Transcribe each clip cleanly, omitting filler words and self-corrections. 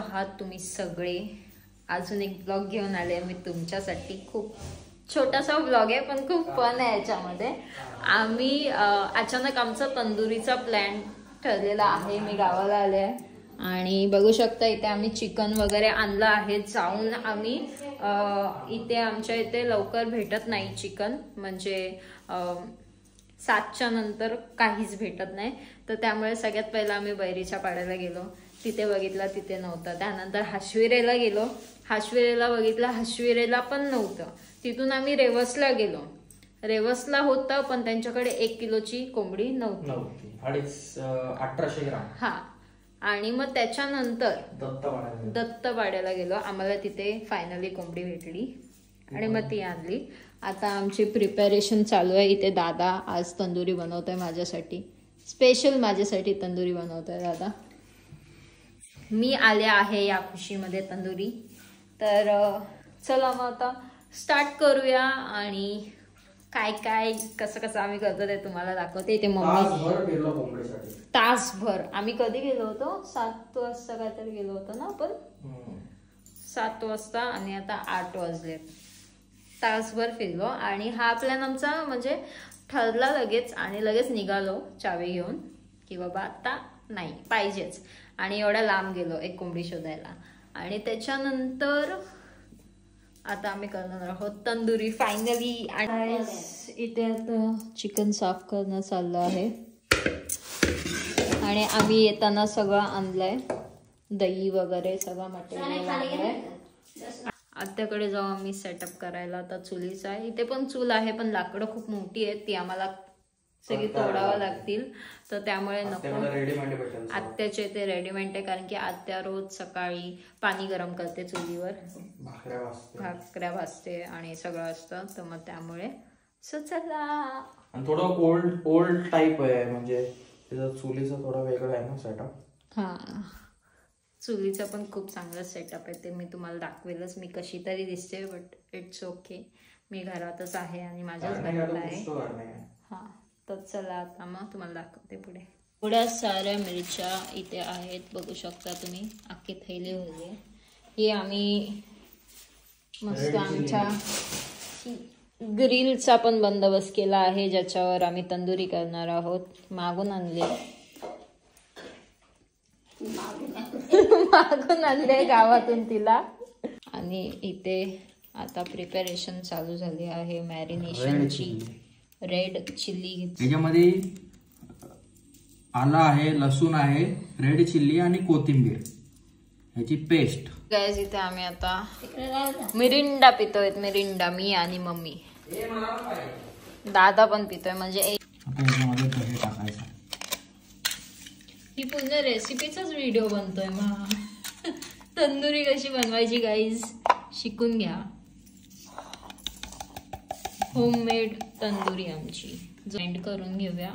आहात तुम्ही सगळे? अजून एक ब्लॉग घेऊन आले मी तुमच्यासाठी. खूप छोटासा ब्लॉग आहे पण खूप फन आहे याच्यामध्ये. आम्ही अचानक आमचा तंदुरीचा प्लॅन ठरलेला आहे. मी गावाला आले आहे आणि बघू शकता इथे आम्ही चिकन वगैरे आणलं आहे. जाऊन आम्ही इथे आमच्या इथे लवकर भेटत नाही चिकन, म्हणजे 7च्या नंतर काहीच भेटत नाही. तर त्यामुळे सगळ्यात पहिला आम्ही बैरीच्या पाड्याला गेलो. तिथे बघितला, तिथे नव्हतं. त्यानंतर हाशविरेला गेलो, हाशविरेला बघितलं, हाशविरेला पण नव्हतं. तिथून आम्ही रेवसला गेलो, रेवसला होतं पण त्यांच्याकडे 1 किलोची कोंबडी नव्हती. 1800 ग्राम. हा. आणि मग त्याच्यानंतर दत्तवाड्याला गेलो. आम्हाला तिथे फायनली कोंबडी भेटली आणि मग ती आणली. आता आमची प्रिपरेशन चालू आहे. इथे दादा आज तंदुरी बनवतोय माझ्यासाठी, स्पेशल माझ्यासाठी तंदुरी बनवतोय दादा. मी आले आहे या खुशीमध्ये तंदुरी. तर चला मग आता स्टार्ट करूया आणि काय काय कसं कसं आम्ही करतो ते तुम्हाला दाखवते. ते मम्मी तासभर आम्ही कधी गेलो होतो? 7 वाजता काहीतरी गेलो होतो ना आपण, 7 वाजता आणि आता 8 वाजले. तासभर फिरलो आणि हा प्लॅन आमचा म्हणजे ठरला लगेच आणि लगेच निघालो चावी घेऊन की बाबा आता नाही पाहिजेच. आणि एवढा लांब गेलो एक कोंबडी शोधायला. आणि त्याच्यानंतर आता आम्ही करणार आहोत तंदुरी फायनली. आणि इथे आता चिकन साफ करणं चाललं आहे आणि आम्ही येताना सगळं आणलंय, दही वगैरे सगळं मटेरियल आणलंय. आत्याकडे जाऊ आम्ही सेटअप करायला. आता चुलीचा आहे, इथे पण चूल आहे पण लाकडं खूप मोठी आहेत, ती आम्हाला सगळी तोडावं लागतील. तर त्यामुळे नको, आत्याचे ते रेडीमेड आहे. कारण की आत्या रोज सकाळी पाणी गरम करते चुलीवर, भाकऱ्या भाजते आणि सगळं असतं. तर मग त्यामुळे चला. थोडं ओल्ड टाईप आहे, म्हणजे चुलीचा थोडा वेगळा आहे ना सेटअप. हा, चुलीचा पण खूप चांगला सेटअप आहे. ते मी तुम्हाला दाखवेलच मी कशी तरी दिसते, बट इट्स ओके. मी घरातच आहे आणि माझ्याच घरात आहे. हा, तर चला आता मग तुम्हाला दाखवते पुढे. थोड्या साऱ्या मिरच्या इथे आहेत, बघू शकता तुम्ही, अख्खे थैले होते. हे आम्ही मस्त आमच्या ग्रिलचा पण बंदोबस्त केला आहे, ज्याच्यावर आम्ही तंदुरी करणार आहोत. मागून आणले गावातून तिला. आणि इथे आता प्रिपरेशन चालू झाली आहे मॅरिनेशनची. रेड चिल्ली, त्याच्यामध्ये आला आहे, लसूण आहे, रेड चिल्ली आणि कोथिंबीर ह्याची पेस्ट. गाइस इथे आम्ही आता मिरिंडा पितोय. मिरिंडा मी आणि मम्मी, दादा पण पितोय. म्हणजे आता याच्यामध्ये दही टाकायचं. ही पूर्ण रेसिपीचाच व्हिडिओ बनतोय मग. तंदुरी कशी बनवायची गाईज शिकून घ्या. होममेड तंदुरी आमची जॉईंट करून घेऊया.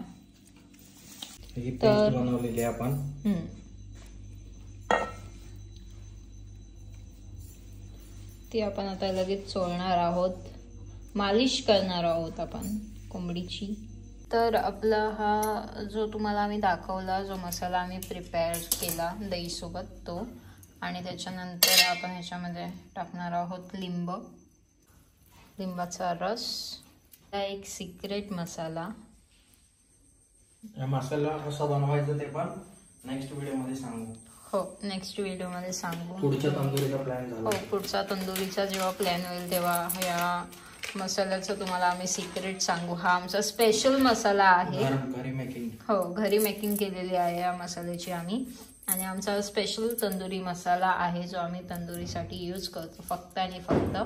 तर बनवलेली आपण ती आपण आता लगेच चोळणार आहोत, मालिश करणार आहोत आपण कोंबडीची. तर आपला हा जो तुम्हाला आम्ही दाखवला, जो मसाला आम्ही प्रिपेअर केला दही सोबत, तो. आणि त्याच्यानंतर आपण ह्याच्यामध्ये टाकणार आहोत लिंबाचा रस. हा एक सिक्रेट मसाला. मसाला कसा बनवायचा ते पण नेक्स्ट व्हिडिओ मध्ये सांगू. हो, नेक्स्ट व्हिडिओ मध्ये सांगू. पुढच्या तंदुरीचा प्लॅन झाला. हो, पुढचा तंदुरीचा जेव्हा प्लॅन होईल तेव्हा या मसाल्याचं तुम्हाला आम्ही सिक्रेट सांगू. हा आमचा स्पेशल मसाला आहे, घरी मेकिंग. हो, घरी मेकिंग केलेली आहे या मसाल्याची आम्ही. आणि आमचा स्पेशल तंदुरी मसाला आहे जो आम्ही तंदुरीसाठी यूज करतो फक्त आणि फक्त.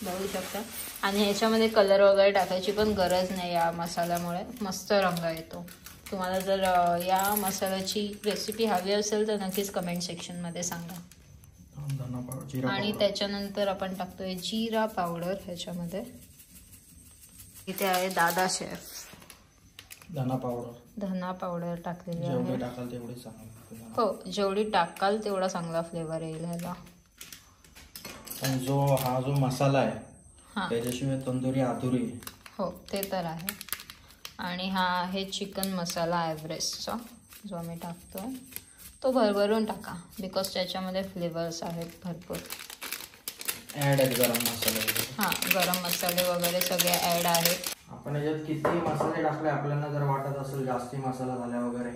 बघू शकता. आणि ह्याच्यामध्ये कलर वगैरे टाकायची पण गरज नाही, या मसाल्यामुळे मस्त रंग येतो. तुम्हाला जर या मसाल्याची रेसिपी हवी असेल तर नक्कीच कमेंट सेक्शनमध्ये सांगा. आणि त्याच्यानंतर आपण टाकतोय जिरा पावडर ह्याच्यामध्ये. इथे आहे दादा शेफ, धना पावडर टाकलेली आहे. जेवढी टाकाल तेवढी चांगली. हो, जेवढी टाकाल तेवढा चांगला फ्लेवर येईल ह्याला. पण जो मसाला आहे त्याच्याशिवाय तंदुरी अधुरी. हो, ते तर आहे. आणि हा आहे चिकन मसाला एव्हरेस्टचा जो आम्ही टाकतोय. तो भरभरून टाका, बिकॉज त्याच्यामध्ये फ्लेवर्स आहेत भरपूर. ऍड आहेत गरम मसाले वगैरे. हां, गरम मसाले वगैरे सगळे ॲड आहेत. आपण याच्यात किती मसाले टाकले आपल्याला जर वाटत असेल जास्ती मसाला झाला वगैरे,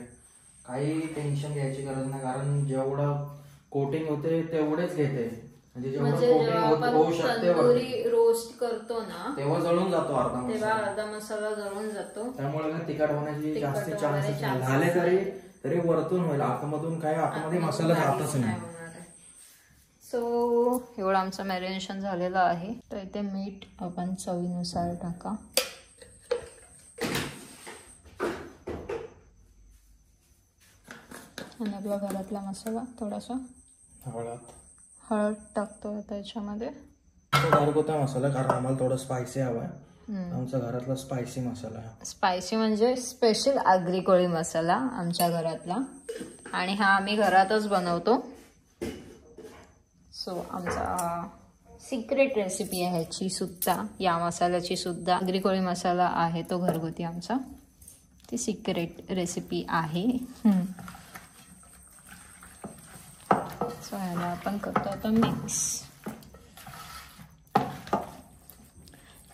काही टेन्शन घ्यायची गरज नाही, कारण जेवढं कोटिंग होते तेवढेच घेते. म्हणजे जेवढं होऊ शकते तंदुरी रोस्ट करतो ना तेव्हा जळून जातो तेव्हा अर्धा मसाला जळून जातो. त्यामुळे तिखट होण्याची जास्त चान्सेस झाले तरी वरतून होईल, आतमधून काय आतमध्ये मसाला जातच नाही. सो एवढं आमचं मॅरिनेशन झालेलं आहे. तर इथे मीठ आपण चवीनुसार टाका. आणि आपला घरातला मसाला थोडासा हळद टाकतो आता याच्यामध्ये. घरगुती मसाला, कारण आम्हाला थोडं स्पायसी हवा आहे. आमचा घरातला स्पायसी मसाला आहे. स्पायसी म्हणजे स्पेशल आगरी कोळी मसाला आमच्या घरातला, आणि हा आम्ही घरातच बनवतो. सो आमचा सिक्रेट रेसिपी आहे ह्याची सुद्धा, या मसाल्याची सुद्धा. आगरी कोळी मसाला आहे तो घरगुती आमचा, ती सिक्रेट रेसिपी आहे. सो ह्याला आपण करतो आता मिक्स.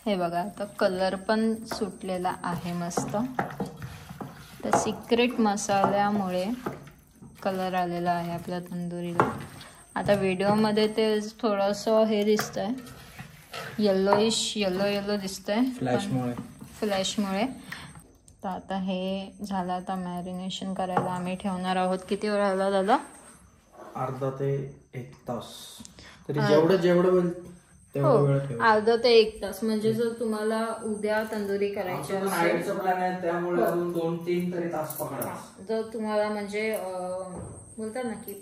हे बघा आता कलर पण सुटलेला आहे मस्त. तर सिक्रेट मसाल्यामुळे कलर आलेला आहे आपल्या तंदुरीला. आता व्हिडिओमध्ये ते थोडंसं हे दिसतंय, येलो दिसतंय फ्लॅशमुळे. तर आता हे झालं. आता मॅरिनेशन करायला आम्ही ठेवणार आहोत. किती वेळ झाला दादा? अर्धा ते 1 तास. तरी जेवढं होईल तेवढा वेळ ठेवा. अर्धा ते 1 तास. म्हणजे जर तुम्हाला उद्या तंदुरी करायची असेल, प्लॅन आहे त्यामुळे अजून 2-3 तरी तास पकडा. जर तुम्हाला म्हणजे बोलतात ना की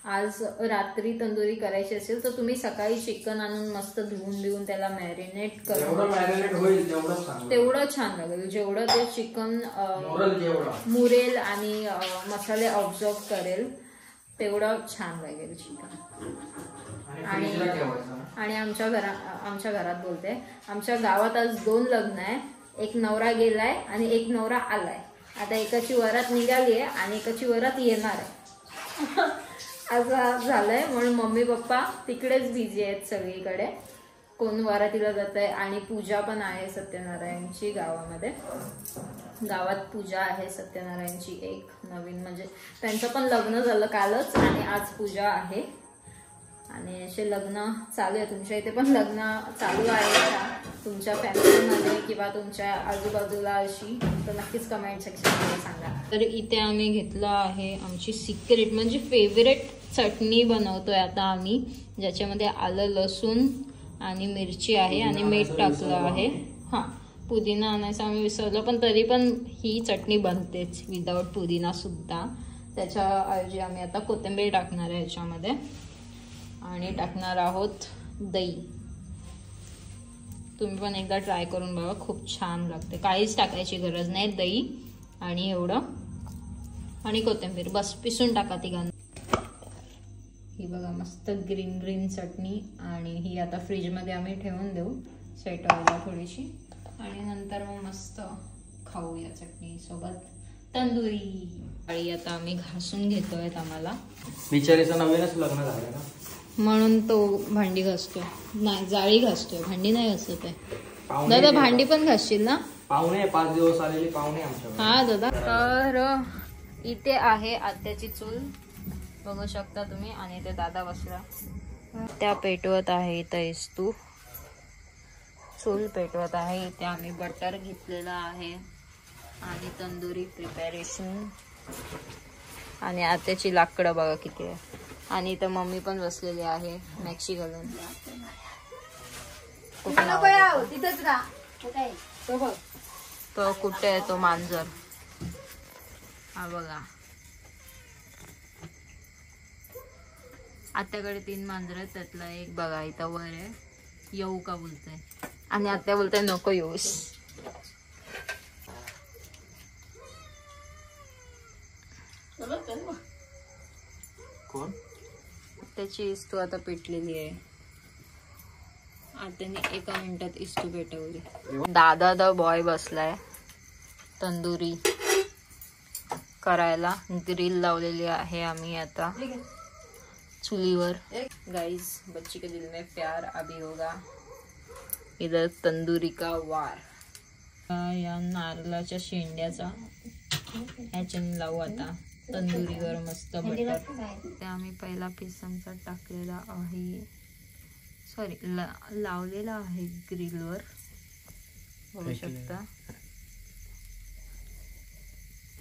आज रात्री तंदुरी करायची असेल तर तुम्ही सकाळी चिकन आणून मस्त धुवून त्याला मॅरिनेट होईल तेवढं छान लागेल. जेवढं ते चिकन मुरेल आणि मसाले ऑब्झर्व करेल तेवढं छान लागेल चिकन. आणि आमच्या घरात बोलते, आमच्या गावात आज 2 लग्न आहे. एक नवरा गेलाय आणि एक नवरा आलाय. आता एकाची वरात निघाली आहे आणि एकाची वरात येणार आहे. असं झालंय. म्हणून मम्मी पप्पा तिकडेच बिझी आहेत सगळीकडे. कोण वरातीला जात आहे. आणि पूजा पण आहे सत्यनारायणची गावामध्ये. गावात पूजा आहे सत्यनारायणची एक नवीन, म्हणजे त्यांचं पण लग्न झालं कालच आणि आज पूजा आहे. आणि असे लग्न चालू आहे. तुमच्या इथे पण लग्न चालू आहे का तुमच्या फॅमिलीमध्ये किंवा तुमच्या आजूबाजूला अशी, तर नक्कीच कमेंट सेक्शनमध्ये सांगा. तर इथे आम्ही घेतलं आहे आमची सिक्रेट म्हणजे फेवरेट चटणी बनवतोय आता आम्ही, ज्याच्यामध्ये आलं लसूण आणि मिरची आहे आणि मीठ टाकलं आहे. हां, पुदिना आणायचं आम्ही विसरलो, पण तरी पण ही चटणी बनतेच विदाऊट पुदिना सुद्धा. त्याच्याऐवजी आम्ही आता कोथिंबीर टाकणार आहे ह्याच्यामध्ये. आणि टाकणार आहोत दही. तुम्ही पण एकदा ट्राय करून बघा, खूप छान लागते. काहीच टाकायची गरज नाही, दही आणि एवढं आणि कोथिंबीर बस, पिसून टाका ती घालून. ही बघा मस्त ग्रीन चटणी. आणि ही आता फ्रीजमध्ये आम्ही ठेवून देऊ सेट व्हायला थोडीशी, आणि नंतर मग मस्त खाऊ या चटणी सोबत तंदुरी. आणि आता आम्ही घासून घेतोय आम्हाला. बिचारीचं नवीनच लग्न झालं ना, म्हणून तो भांडी घासतोय. नाही, जाळी घासतोय, भांडी नाही घासत आहे. दादा भांडी पण घासशील ना? पाहुणे 5 दिवस आलेली पाहुणे आमच्या. हा दादा. तर इथे आहे आत्याची चूल, बघू शकता तुम्ही. आणि ते दादा बसला त्या पेटवत आहे. इथं इस्तू चूल पेटवत आहे. इथे आम्ही बटर घेतलेला आहे आणि तंदुरी प्रिपॅरेशन. आणि आत्याची लाकडं बघा किती आहे. आणि इथं मम्मी पण बसलेली आहे मॅक्सी घालून. तो कुठे आहे तो मांजर, हा बघा. आत्याकडे 3 मांजर आहेत, त्यातला एक बघा इथं वर आहे. येऊ का बोलतोय आणि आत्या बोलताय नको येऊस. कोण? त्याची इस्तू आता पेटलेली आहे. आत्याने 1 मिनिटात इस्तू पेटवली. दादा द बॉय बसलाय तंदुरी करायला ग्रिल लावलेली आहे आम्ही आता चुलीवर। गाइस बच्ची के दिल में प्यार अभी होगा, इधर तंदूरी का वार। या नारळाच्या शेंड्याचा ह्याच्याने लावू आता तंदुरीवर मस्त बटर। ते आम्ही पहिला पीस आमचा टाकलेला आहे, सॉरी लावलेला आहे ग्रिलवर, बघू शकता।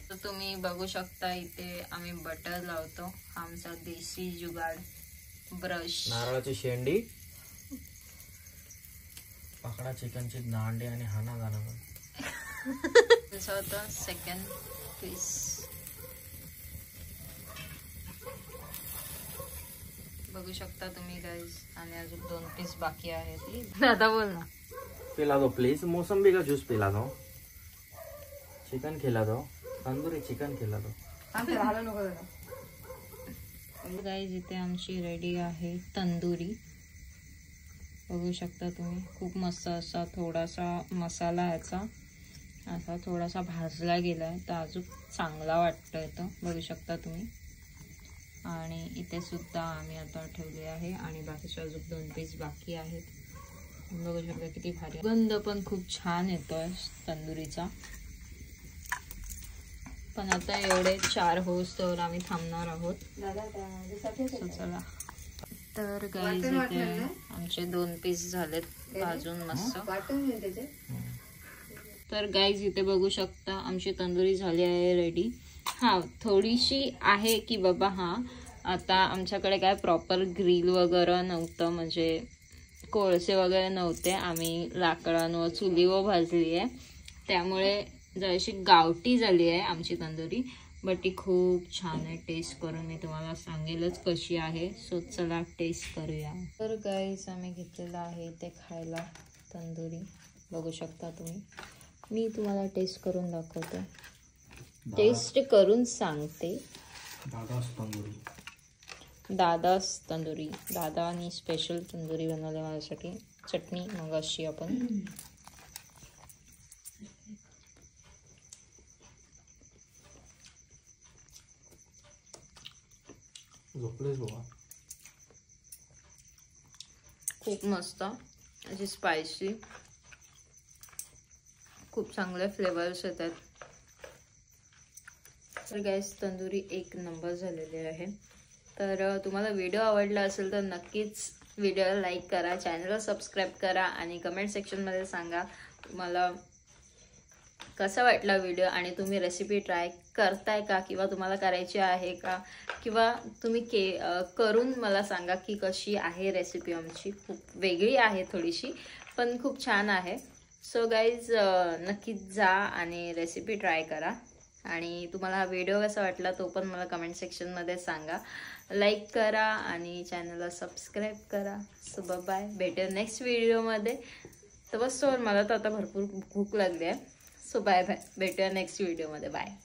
तर तुम्ही बघू शकता इथे आम्ही बटर लावतो, आमचा देशी जुगाड ब्रश। नारळाची शेंडी, पकडा चिकनची दांडी आणि हाना गाणं होता सेकंड पीस। बघू शकता तुम्ही गाइस, आणि अजून 2 पीस बाकी आहेत। दादा बोल ना। पिला दो प्लीज, मौसम्बी का जूस पिला दो, चिकन खिला दो, तंदूरी चिकन खिला दो। गाइस इथे आमची रेडी आहे तंदुरी, बघू शकता तुम्ही। खूप मस्त असा थोडासा मसाला ह्याचा असा थोडासा भाजला गेलाय, तर अजून चांगला वाटतोय तो, बघू शकता तुम्ही। आणि इथे सुद्धा आम्ही आता ठेवले आहे, आणि बाकीचे अजून 2 पीस बाकी आहेत, बघू शकता किती भारी। गंध पण खूप छान येतोय तंदुरीचा। पण आता एवढे 4 होस तर आम्ही थांबणार आहोत। चला, तर गाइस इथे आमचे 2 पीस झालेत भाजून मस्त। तर गाइस इथे बघू शकता आमची तंदुरी झाली आहे रेडी। हा थोडीशी आहे की बाबा, हा आता आमच्याकडे काय प्रॉपर ग्रिल वगैरे नव्हतं, म्हणजे कोळसे वगैरे नव्हते, आम्ही लाकडांवर चुलीवर भाजली आहे, त्यामुळे जराशी गावठी झाली आहे आमची तंदुरी, बट ती खूप छान आहे। टेस्ट करून मी तुम्हाला सांगेलच कशी आहे, सो चला टेस्ट करूया। तर गाइस आम्ही घेतलेला आहे ते खायला तंदुरी, बघू शकता तुम्ही। मी तुम्हाला टेस्ट करून दाखवते, टेस्ट करून सांगते। दादाच तंदुरी, दादानी स्पेशल तंदुरी बनवली माझ्यासाठी, चटणी मगाशी आपण। खूप मस्त अशी स्पायसी, खूप चांगले फ्लेवर्स येतात। तर गाइस तंदुरी 1 नंबर झालेली आहे। तर तुम्हाला व्हिडिओ आवडला असेल तर नक्कीच व्हिडिओला लाईक करा, चॅनलला सबस्क्राईब करा, आणि कमेंट सेक्शनमध्ये सांगा तुम्हाला कसा वाटला व्हिडिओ, आणि तुम्ही रेसिपी ट्राय करताय का, किंवा तुम्हाला करायची आहे का, किंवा तुम्ही करून मला सांगा की कशी आहे रेसिपी आमची। खूप वेगळी आहे थोडीशी, पण खूप छान आहे। सो गाइज नक्कीच जा आणि रेसिपी ट्राय करा, आणि तुम्हाला हा व्हिडिओ कसा वाटला तो पण मला कमेंट सेक्शनमध्ये सांगा। लाईक करा आणि चॅनलला सबस्क्राईब करा। सो बाय, भेटूया नेक्स्ट व्हिडिओमध्ये। तर बस मला तर आता भरपूर भूक लागली आहे, सो बाय बाय, भेटूया नेक्स्ट व्हिडिओमध्ये, बाय।